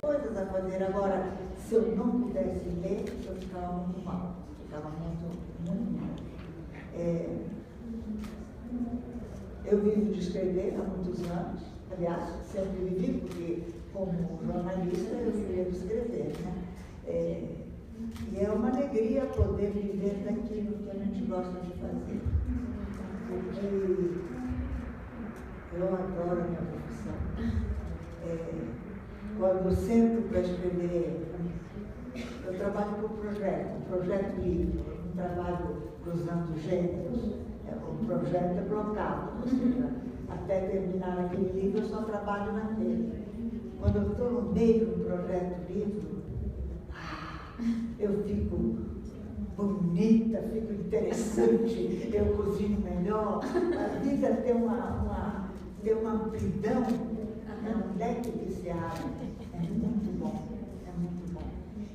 coisas a fazer. Agora, se eu não pudesse ler, eu ficava muito mal. Ficava muito mal. Eu vivo de escrever há muitos anos. Aliás, sempre vivi, porque como jornalista eu vivo de escrever, né? E é uma alegria poder viver daquilo que a gente gosta de fazer. Porque eu adoro a minha profissão. Quando eu sento para escrever, eu trabalho por projeto livre, um trabalho cruzando gêneros, o projeto é blocado, ou seja, até terminar aquele livro eu só trabalho naquele. Quando eu estou no meio do projeto livre, eu fico bonita, fico interessante, eu cozinho melhor, a vida tem uma amplidão, um leque que se abre. É muito bom, é muito bom.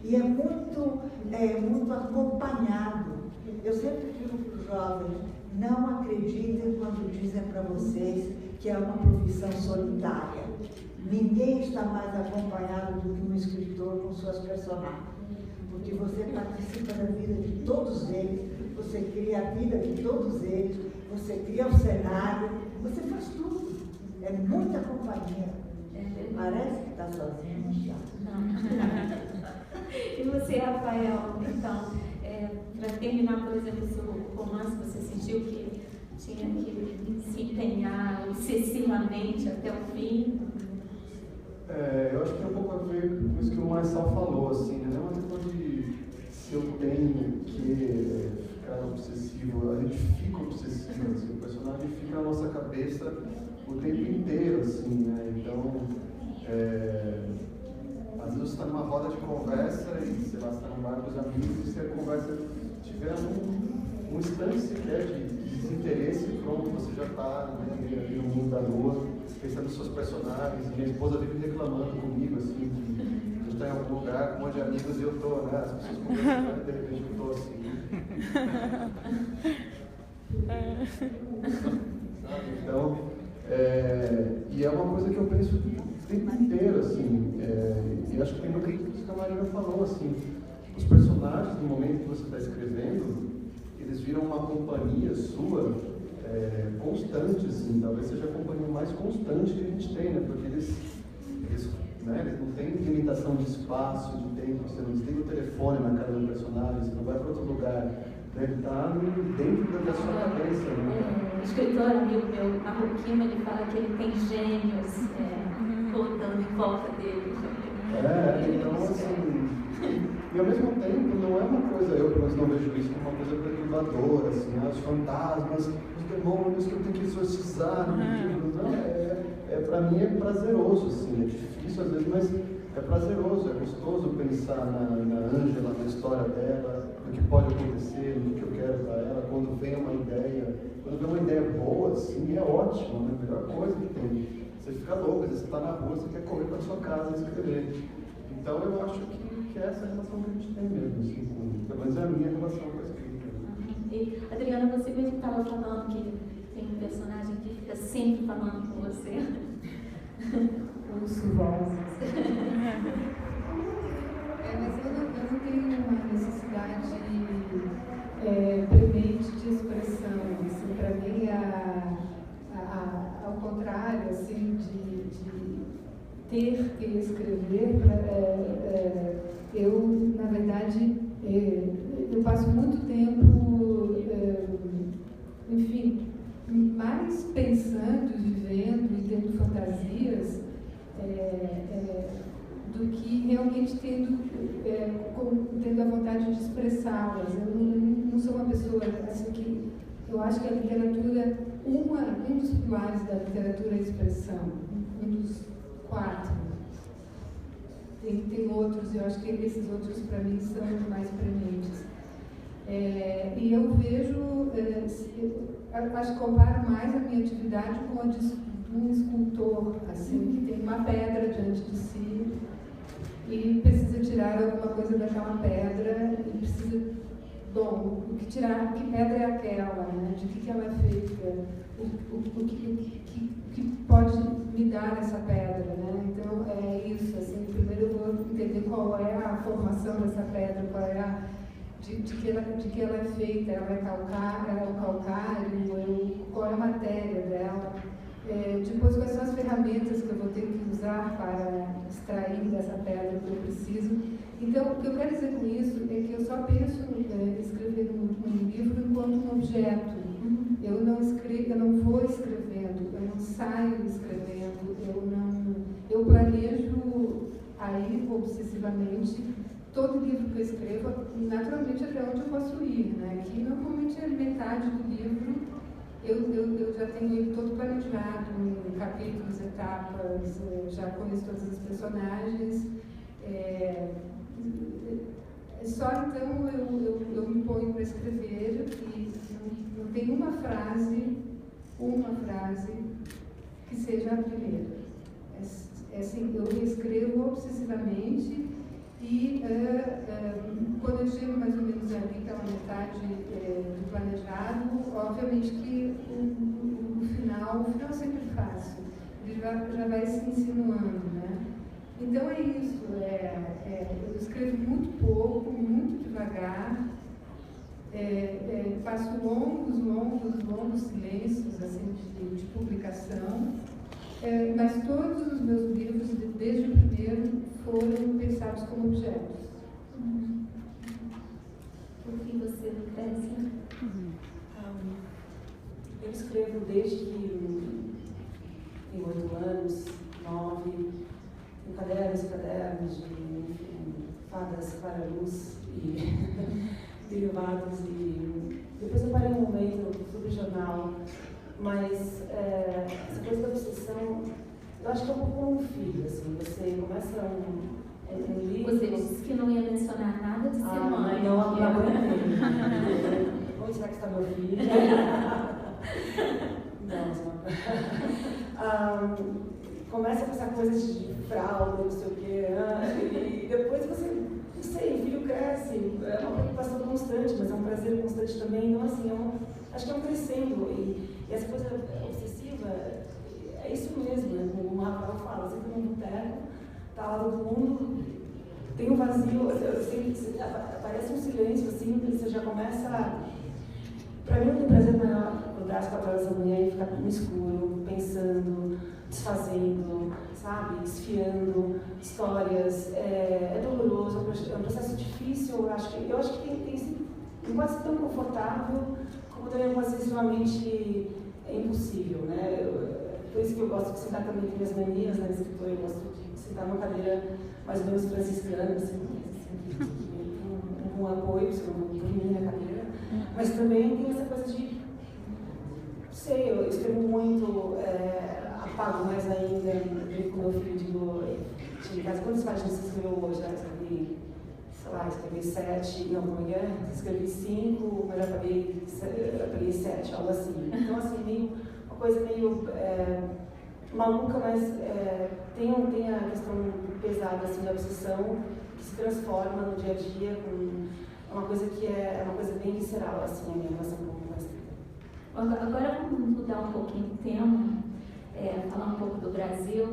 E é muito acompanhado. Eu sempre digo para os jovens, não acreditem quando dizem para vocês que é uma profissão solitária. Ninguém está mais acompanhado do que um escritor com suas personagens. Porque você participa da vida de todos eles, você cria a vida de todos eles, você cria o cenário, você faz tudo. É muita companhia. Parece que está sozinho, não está. E você, Rafael, então, para terminar, por exemplo, o seu romance, você sentiu que tinha que se empenhar excessivamente até o fim? Eu acho que tem um pouco a ver com isso que o Marçal falou, assim, né? Não é uma questão de se eu tenho que ficar obsessivo, a gente fica obsessivo, assim, o personagem fica na nossa cabeça o tempo inteiro, assim, né? Então, às vezes você está numa roda de conversa e, sei lá, você está num bar com os amigos e se a conversa tiver um instante sequer de desinteresse, pronto, você já está, né, ali no mundo da lua, pensando nos seus personagens. Minha esposa vive reclamando comigo, assim, de eu estar em algum lugar com um monte de amigos e eu estou, né, as pessoas conversando e de repente eu estou assim. Sabe? Então, e é uma coisa que eu penso o tempo inteiro, assim, e acho que tem muito isso que a Marina falou, assim, os personagens, no momento que você está escrevendo, eles viram uma companhia sua constante, assim, talvez seja a companhia mais constante que a gente tem, né, porque eles não têm limitação de espaço, de tempo, você não desliga o telefone na cara do personagem, você não vai para outro lugar, né, ele está dentro da sua cabeça, né? Um escritor amigo meu, Marroquino, ele fala que ele tem gênios rodando em volta dele. Então, assim, e ao mesmo tempo não é uma coisa, eu pelo menos não vejo isso como uma coisa perturbadora, assim, os fantasmas, os demônios que eu tenho que exorcizar no livro, não, para mim é prazeroso, assim, é difícil às vezes, mas é prazeroso, é gostoso pensar na Ângela, na história dela, no que pode acontecer, no que eu quero para ela, quando vem uma ideia boa, assim, é ótimo, né? A melhor coisa que tem. Você fica louco, às vezes você está na rua, você quer correr para sua casa e escrever. Então eu acho que é essa relação que a gente tem mesmo, assim, pelo menos é a minha relação com a escrita. E, Adriana, você mesmo estava falando que tem um personagem que fica sempre falando com você. Ouço vozes. Mas eu não tenho uma necessidade premente de expressão. Assim, para mim, ao contrário, assim, de ter que escrever, eu, na verdade, eu passo muito tempo, enfim, mais pensando, vivendo e tendo fantasias do que realmente tendo a vontade de expressá-las. Eu não sou uma pessoa assim que... Eu acho que a literatura, um dos pilares da literatura é a expressão, um dos 4. Tem outros, eu acho que esses outros, para mim, são os mais prementes. E eu vejo, acho que comparo mais a minha atividade com a de um escultor, assim, que tem uma pedra diante de si e precisa tirar alguma coisa daquela pedra e precisa... Bom, que pedra é aquela, né? De que ela é feita, o que pode me dar essa pedra, né? Então, é isso, assim, primeiro eu entender qual é a formação dessa pedra, qual é de que ela é feita, ela é o calcário, qual é a matéria dela. Depois, quais são as ferramentas que eu vou ter que usar para extrair dessa pedra que eu preciso. Então, o que eu quero dizer com isso é que eu só penso em escrever um livro enquanto um objeto. Eu não vou escrevendo, eu não saio escrevendo, eu planejo aí obsessivamente todo livro que eu escrevo, naturalmente até onde eu posso ir, né? Que normalmente é metade do livro. Eu já tenho ele todo planejado, em capítulos, etapas, já conheço todas as personagens. Só então eu me ponho para escrever e não tem uma frase que seja a primeira. Assim, eu escrevo obsessivamente e quando eu chego mais ou menos ali, pela metade do planejado, obviamente que o final é sempre fácil, ele já vai se insinuando, né? Então é isso, eu escrevo muito pouco, muito devagar, passo longos silêncios assim, de publicação, mas todos os meus livros, desde o primeiro, foram pensados como objetos. O que você pensa? Eu escrevo desde que tenho 8 anos, 9, em cadernos de fadas para a luz e derivados. E depois eu parei um momento sobre jornal, mas essa coisa da obsessão, eu acho que é um pouco como um filho, assim, você começa um livro... Você disse que não ia mencionar nada de ser mãe. Não aguentei. Onde será que está meu filho? Começa com essa coisa de fralda, não sei o quê, e depois você, não sei, o filho cresce, é uma preocupação constante, mas é um prazer constante também. Então, assim, acho que é um crescendo, e essa coisa obsessiva, é isso mesmo, né? Como o Rafael fala, você tem um boteco, tá lá todo mundo, tem um vazio, aparece um silêncio, assim, que você já começa a... Pra mim não tem prazer maior acordar às 4 horas da manhã e ficar no escuro, pensando, desfazendo, sabe, esfiando histórias. É doloroso, é um processo difícil, eu acho que não pode ser tão confortável, como também não pode ser extremamente impossível, né? Por isso que eu gosto de sentar também com minhas manias, né, escritora, eu gosto de sentar numa cadeira mais ou menos franciscana, assim, com apoio, se eu não dormir na cadeira. Mas também tem essa coisa de, não sei, eu escrevo muito, apago mais ainda, eu com meu filho digo, quantas páginas você escreveu hoje? Escrevi 7, não, como é? Escrevi 5, mas eu apaguei 7, algo assim. Então, assim, meio, uma coisa meio maluca, mas tem a questão pesada, assim, da obsessão, que se transforma no dia a dia com... É uma coisa que é uma coisa bem visceral, assim, a minha relação com a escrita. Agora vamos mudar um pouquinho o tema, falar um pouco do Brasil.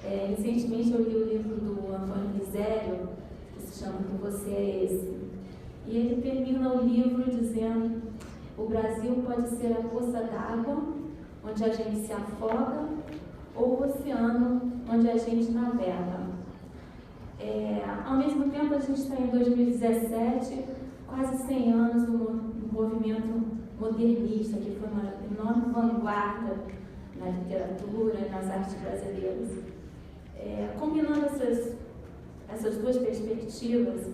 Recentemente eu li o livro do Antônio Risério, que se chama Que Você É Esse. E ele termina o livro dizendo: o Brasil pode ser a poça d'água onde a gente se afoga ou o oceano onde a gente navega. Ao mesmo tempo, a gente está em 2017, quase 100 anos do movimento modernista, que foi uma enorme vanguarda na literatura e nas artes brasileiras. Combinando essas duas perspectivas,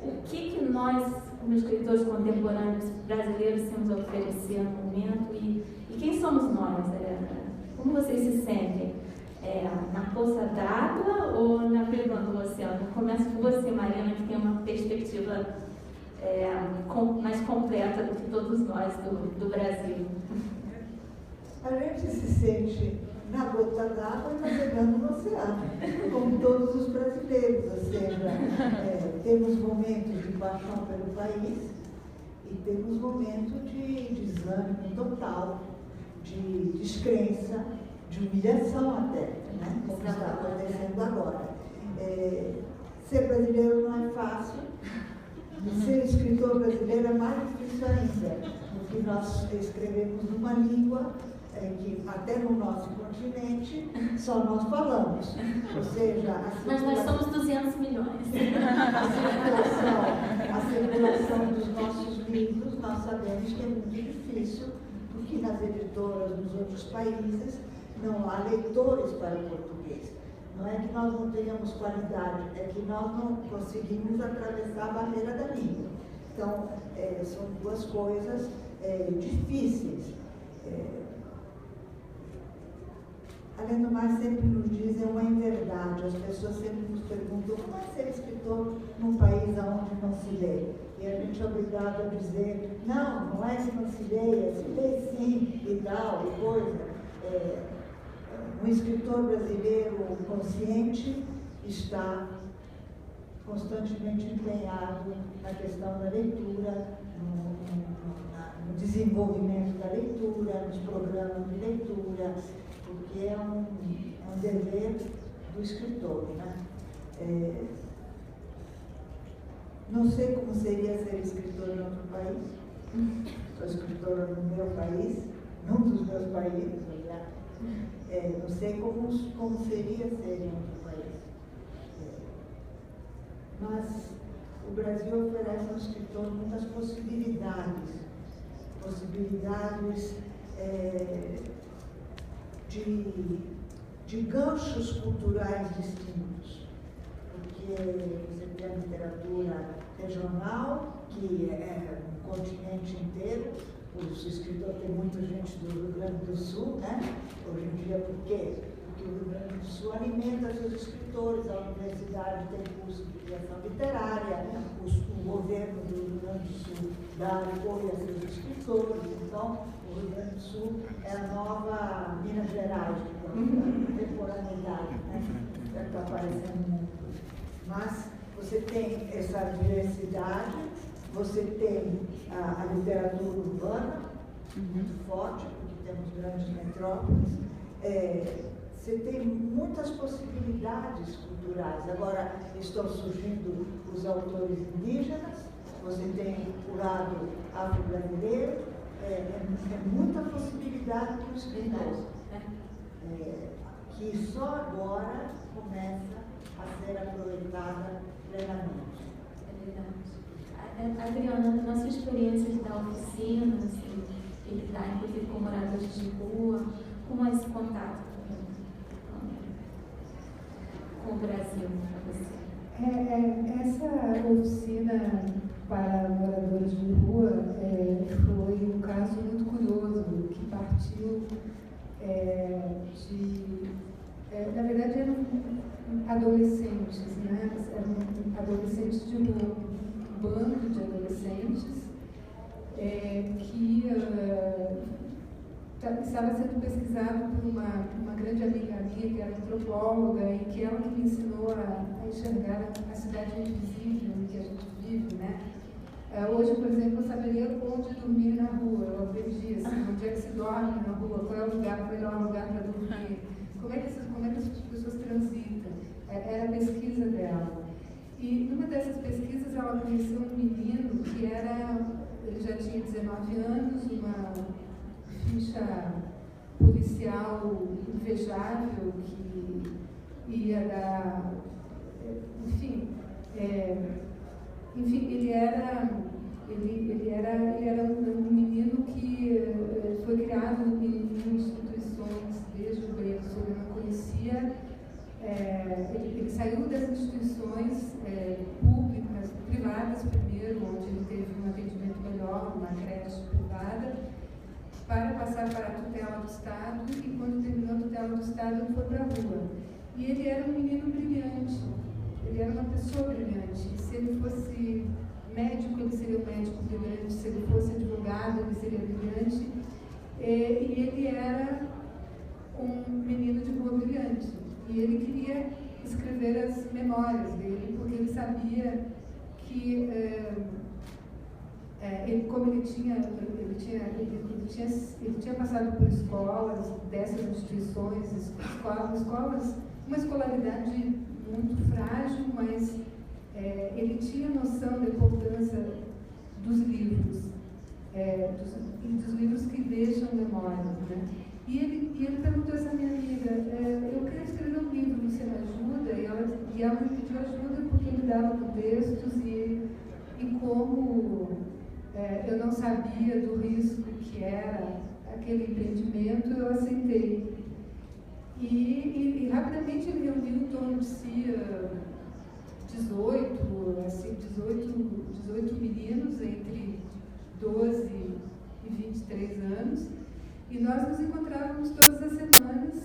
o que nós, como escritores contemporâneos brasileiros, temos a oferecer no momento e quem somos nós? Como vocês se sentem? Na poça d'água ou navegando no oceano? Começo com você, Mariana, que tem uma perspectiva mais completa do que todos nós do Brasil. A gente se sente na gota d'água e navegando no oceano, como todos os brasileiros, ou seja, temos momentos de paixão pelo país e temos momentos de desânimo total, de descrença, de humilhação até, né? Como está acontecendo agora. Ser brasileiro não é fácil. Ser escritor brasileiro é mais difícil ainda, porque nós escrevemos numa língua que até no nosso continente só nós falamos. Ou seja, mas nós somos 200 milhões. A circulação dos nossos livros, nós sabemos que é muito difícil, porque nas editoras dos outros países não há leitores para o português. Não é que nós não tenhamos qualidade, é que nós não conseguimos atravessar a barreira da língua. Então, são duas coisas difíceis. Além do mais, sempre nos dizem uma inverdade. As pessoas sempre nos perguntam como é ser escritor num país onde não se lê. E a gente é obrigado a dizer, não é que não se lê sim, e tal, e coisa. Um escritor brasileiro consciente está constantemente empenhado na questão da leitura, no desenvolvimento da leitura, nos programas de leitura, porque é um dever do escritor, né? Não sei como seria ser escritor em outro país. Sou escritora no meu país, num dos meus países, aliás. Não sei como seria ser em outro país. Mas o Brasil oferece ao escritor muitas possibilidades de ganchos culturais distintos, porque você tem a literatura regional, que é um continente inteiro. Os escritores, tem muita gente do Rio Grande do Sul, né? Hoje em dia, por quê? Porque o Rio Grande do Sul alimenta seus escritores, a universidade tem curso de criação literária, o governo do Rio Grande do Sul dá apoio a seus escritores. Então, o Rio Grande do Sul é a nova Minas Gerais, a contemporaneidade, né? Está aparecendo no mundo. Mas você tem essa diversidade. Você tem a literatura urbana, muito forte, porque temos grandes metrópoles. Você tem muitas possibilidades culturais. Agora estão surgindo os autores indígenas, você tem o lado afro-brasileiro, muita possibilidade para o escritor, que só agora começa a ser aproveitada plenamente. É verdade. Adriana, na sua experiência de dar oficinas e lidar, inclusive, com moradores de rua, como é esse contato com o Brasil para você? Essa oficina para moradores de rua foi um caso muito curioso, que partiu na verdade, eram adolescentes, né? Eram adolescentes de rua. Bando de adolescentes que estava sendo pesquisado por uma grande amiga minha, que era antropóloga, e que ela que me ensinou a enxergar a cidade invisível em que a gente vive, né? Hoje, por exemplo, eu saberia onde dormir na rua, eu aprendi assim, onde é que se dorme na rua, qual é o melhor lugar para dormir, como é que as pessoas transitam. Era a pesquisa dela. E numa dessas pesquisas ela conheceu um menino que ele já tinha 19 anos, uma ficha policial invejável que ia dar, enfim, ele era um menino que foi criado em instituições desde o berço. Ele não conhecia. Ele saiu das instituições públicas, privadas primeiro, onde ele teve um atendimento melhor, uma creche privada, para passar para a tutela do Estado, e quando terminou a tutela do Estado, ele foi para a rua. E ele era um menino brilhante, ele era uma pessoa brilhante. E se ele fosse médico, ele seria um médico brilhante, se ele fosse advogado, ele seria brilhante. E ele era um menino de rua brilhante. E ele queria escrever as memórias dele, porque ele sabia que, como ele tinha passado por escolas, dessas instituições, uma escolaridade muito frágil, mas ele tinha noção da importância dos livros, dos livros que deixam memória, né? E ele perguntou a essa minha amiga, eu quero escrever um livro, você me ajuda? E ela me pediu ajuda porque ele dava textos e como eu não sabia do risco que era aquele empreendimento, eu aceitei. E rapidamente ele reuniu em torno de si 18 meninos entre 12 e 23 anos, e nós nos encontrávamos todas as semanas,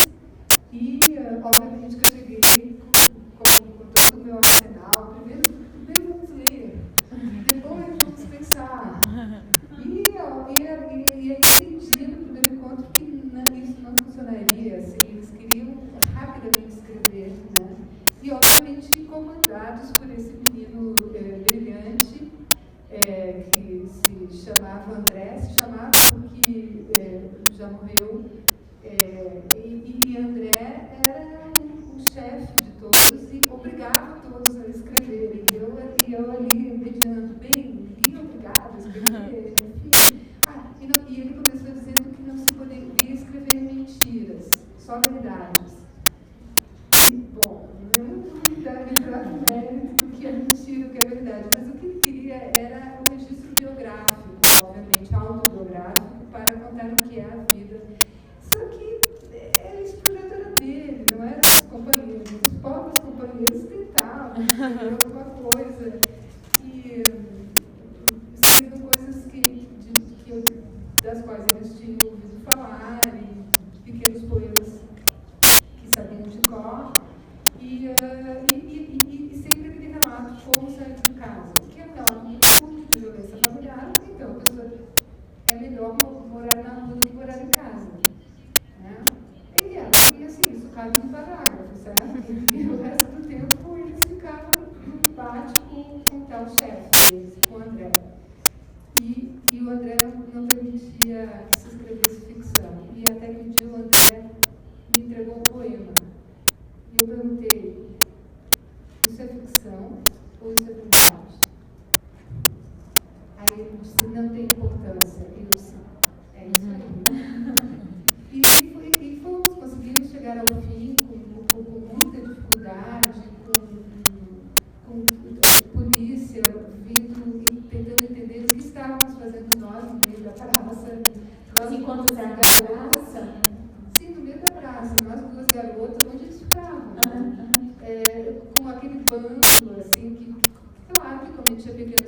e obviamente que eu cheguei com todo o meu arsenal. Primeiro vamos ler, depois vamos pensar. E eu entendi no primeiro encontro que isso não funcionaria, assim, eles queriam rapidamente escrever, né? E obviamente comandados por esse menino brilhante, que se chamava André, porque já morreu, e André era o chefe de todos e obrigava todos a escreverem. E eu ali mediando, bem, ninguém é obrigado a escrever, enfim. E ele começou dizendo que não se poderia escrever mentiras, só verdades. E, bom, não vou entrar no mérito do que é mentira, do que é verdade, mas o que ele queria era um registro biográfico, obviamente, autobiográfico, para contar o que é a vida. Só que era a exploradora dele, não era dos companheiros. Os pobres companheiros tentavam escrever alguma coisa. E escreviam coisas das quais eles tinham ouvido falar, e pequenos poemas que sabiam de cor. E sempre aquele relato, como sair de casa, que é um relato muito curto de violência familiar. Então, a pessoa é melhor morar na rua do que morar em casa, né? E assim, isso cabe no parágrafo, certo? E o resto do tempo eles ficavam no debate com o tal chefe deles, com o André. E o André não permitia que se escrevesse ficção. E até que um dia o André me entregou um poema. E eu perguntei, isso é ficção ou isso é verdade? Aí ele disse, não tem importância. Eu disse, é isso aí. E fomos, conseguimos chegar ao fim com muita dificuldade, com polícia vindo e tentando entender o que estávamos fazendo nós no meio da praça. Nós encontros na praça? Sim, no meio da praça. Nós duas garotas, onde eles ficavam, né? Com aquele banco, assim, que claro que como a gente tinha pequeno